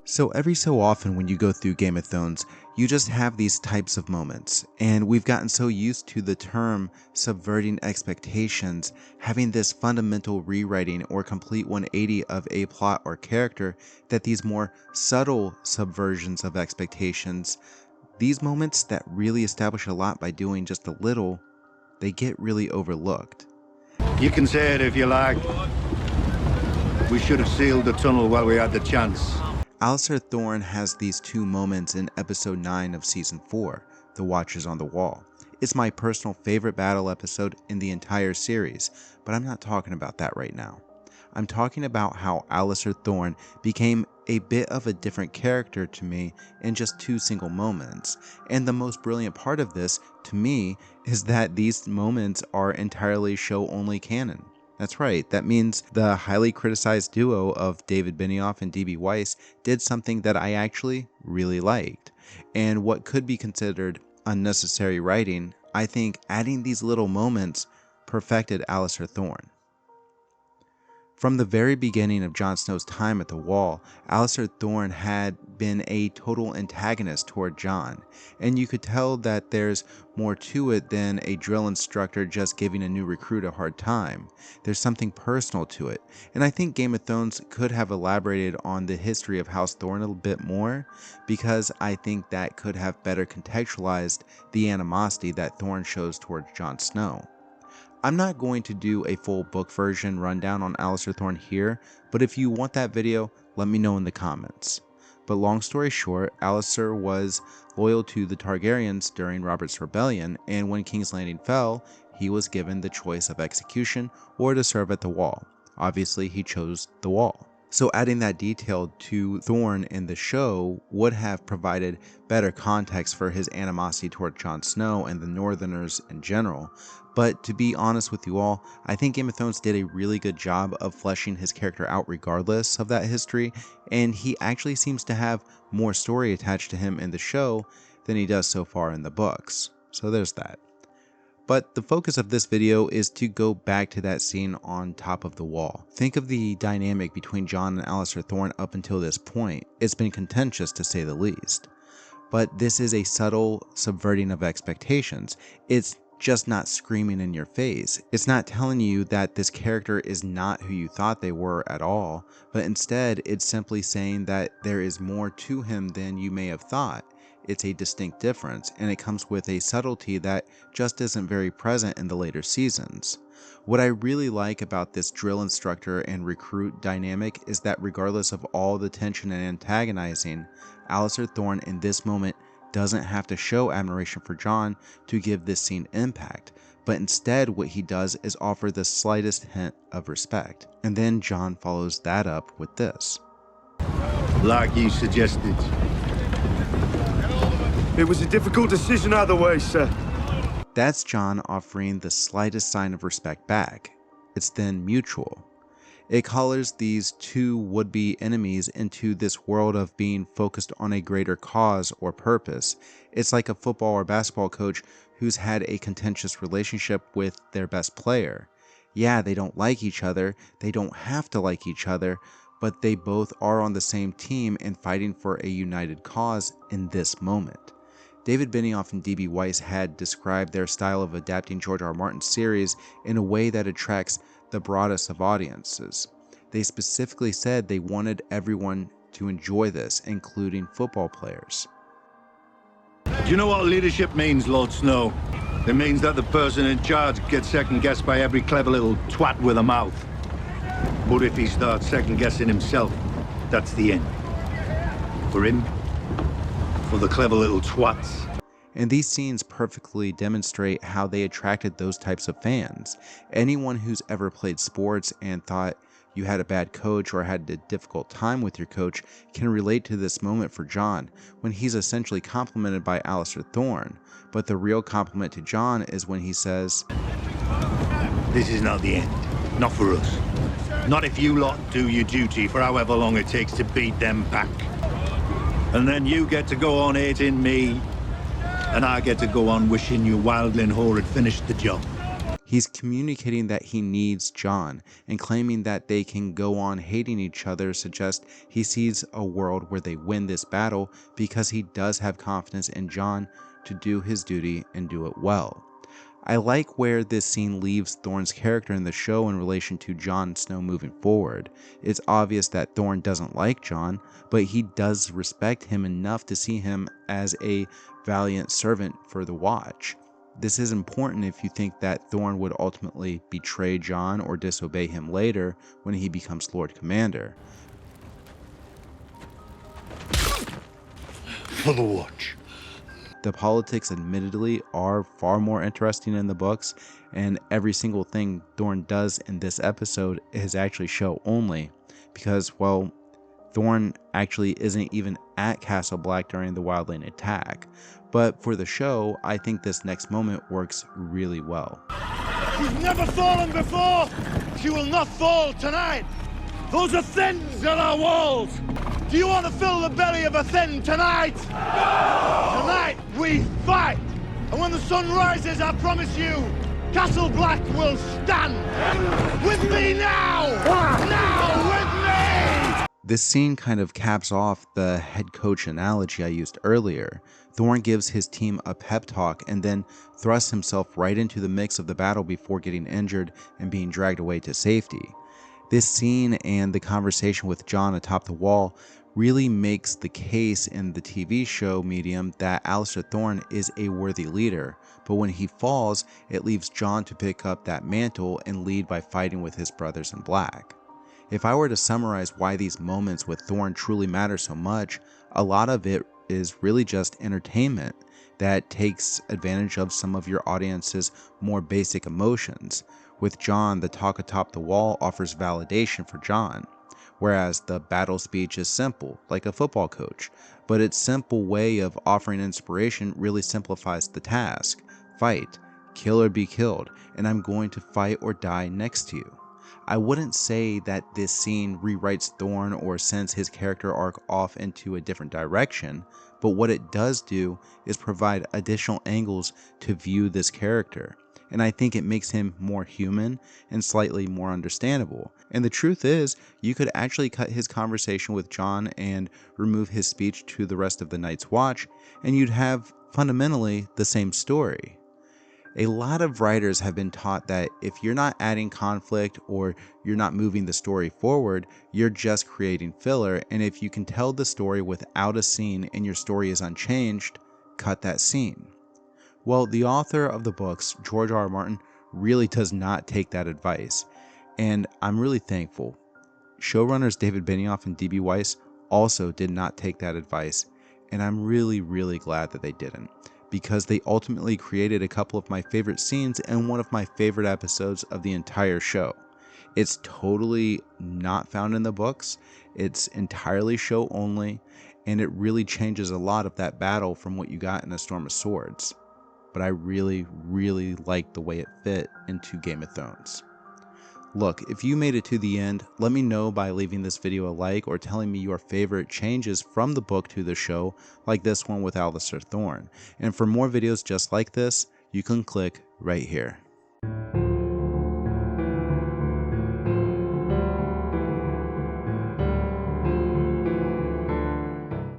So every so often when you go through Game of Thrones, you just have these types of moments, and we've gotten so used to the term subverting expectations, having this fundamental rewriting or complete 180 of a plot or character, that these more subtle subversions of expectations, these moments that really establish a lot by doing just a little, they get really overlooked. You can say it if you like. We should have sealed the tunnel while we had the chance. Alliser Thorne has these two moments in episode 9 of season 4, The Watchers on the Wall. It's my personal favorite battle episode in the entire series, but I'm not talking about that right now. I'm talking about how Alliser Thorne became a bit of a different character to me in just two single moments, and the most brilliant part of this, to me, is that these moments are entirely show-only canon. That's right, that means the highly criticized duo of David Benioff and D.B. Weiss did something that I actually really liked. And what could be considered unnecessary writing, I think adding these little moments perfected Alliser Thorne. From the very beginning of Jon Snow's time at the Wall, Alliser Thorne had been a total antagonist toward Jon, and you could tell that there's more to it than a drill instructor just giving a new recruit a hard time. There's something personal to it, and I think Game of Thrones could have elaborated on the history of House Thorne a little bit more, because I think that could have better contextualized the animosity that Thorne shows towards Jon Snow. I'm not going to do a full book version rundown on Alliser Thorne here, but if you want that video, let me know in the comments. But long story short, Alliser was loyal to the Targaryens during Robert's Rebellion, and when King's Landing fell, he was given the choice of execution or to serve at the Wall. Obviously, he chose the Wall. So adding that detail to Thorne in the show would have provided better context for his animosity toward Jon Snow and the Northerners in general. But to be honest with you all, I think Game of Thrones did a really good job of fleshing his character out regardless of that history, and he actually seems to have more story attached to him in the show than he does so far in the books. So there's that. But the focus of this video is to go back to that scene on top of the wall. Think of the dynamic between Jon and Alliser Thorne up until this point. It's been contentious to say the least. But this is a subtle subverting of expectations. It's just not screaming in your face. It's not telling you that this character is not who you thought they were at all, but instead it's simply saying that there is more to him than you may have thought. It's a distinct difference, and it comes with a subtlety that just isn't very present in the later seasons. What I really like about this drill instructor and recruit dynamic is that regardless of all the tension and antagonizing, Alliser Thorne in this moment doesn't have to show admiration for Jon to give this scene impact, but instead what he does is offer the slightest hint of respect. And then Jon follows that up with this. Like you suggested. It was a difficult decision either way, sir. That's Jon offering the slightest sign of respect back. It's then mutual. It colors these two would-be enemies into this world of being focused on a greater cause or purpose. It's like a football or basketball coach who's had a contentious relationship with their best player. Yeah, they don't like each other, they don't have to like each other, but they both are on the same team and fighting for a united cause in this moment. David Benioff and D.B. Weiss had described their style of adapting George R. R. Martin's series in a way that attracts the broadest of audiences. They specifically said they wanted everyone to enjoy this, including football players. Do you know what leadership means, Lord Snow? It means that the person in charge gets second-guessed by every clever little twat with a mouth. But if he starts second-guessing himself, that's the end. For him, for the clever little twats. And these scenes perfectly demonstrate how they attracted those types of fans. Anyone who's ever played sports and thought you had a bad coach or had a difficult time with your coach can relate to this moment for Jon, when he's essentially complimented by Alliser Thorne. But the real compliment to Jon is when he says, "This is not the end. Not for us. Not if you lot do your duty for however long it takes to beat them back. And then you get to go on hating me, and I get to go on wishing your wildling whore had finished the job." He's communicating that he needs Jon, and claiming that they can go on hating each other suggests he sees a world where they win this battle because he does have confidence in Jon to do his duty and do it well. I like where this scene leaves Thorne's character in the show in relation to Jon Snow moving forward. It's obvious that Thorne doesn't like Jon, but he does respect him enough to see him as a valiant servant for the Watch. This is important if you think that Thorne would ultimately betray Jon or disobey him later when he becomes Lord Commander. For the Watch. The politics admittedly are far more interesting in the books, and every single thing Thorne does in this episode is actually show only, because, well, Thorne actually isn't even at Castle Black during the wildling attack. But for the show, I think this next moment works really well. She's never fallen before! She will not fall tonight! Those are Thens on our walls! Do you want to fill the belly of a Then tonight? No! Tonight we fight! And when the sun rises, I promise you, Castle Black will stand! With me now! Now with me! This scene kind of caps off the head coach analogy I used earlier. Thorne gives his team a pep talk and then thrusts himself right into the mix of the battle before getting injured and being dragged away to safety. This scene and the conversation with Jon atop the wall really makes the case in the TV show medium that Alliser Thorne is a worthy leader, but when he falls, it leaves Jon to pick up that mantle and lead by fighting with his brothers in black. If I were to summarize why these moments with Thorne truly matter so much, a lot of it is really just entertainment that takes advantage of some of your audience's more basic emotions. With Jon, the talk atop the wall offers validation for Jon, whereas the battle speech is simple, like a football coach, but its simple way of offering inspiration really simplifies the task. Fight, kill or be killed, and I'm going to fight or die next to you. I wouldn't say that this scene rewrites Thorne or sends his character arc off into a different direction, but what it does do is provide additional angles to view this character, and I think it makes him more human and slightly more understandable. And the truth is, you could actually cut his conversation with Jon and remove his speech to the rest of the Night's Watch, and you'd have fundamentally the same story. A lot of writers have been taught that if you're not adding conflict or you're not moving the story forward, you're just creating filler, and if you can tell the story without a scene and your story is unchanged, cut that scene. Well, the author of the books, George R. R. Martin, really does not take that advice, and I'm really thankful. Showrunners David Benioff and D.B. Weiss also did not take that advice, and I'm really glad that they didn't, because they ultimately created a couple of my favorite scenes and one of my favorite episodes of the entire show. It's totally not found in the books, it's entirely show only, and it really changes a lot of that battle from what you got in A Storm of Swords. But I really liked the way it fit into Game of Thrones. Look, if you made it to the end, let me know by leaving this video a like or telling me your favorite changes from the book to the show, like this one with Alliser Thorne. And for more videos just like this, you can click right here.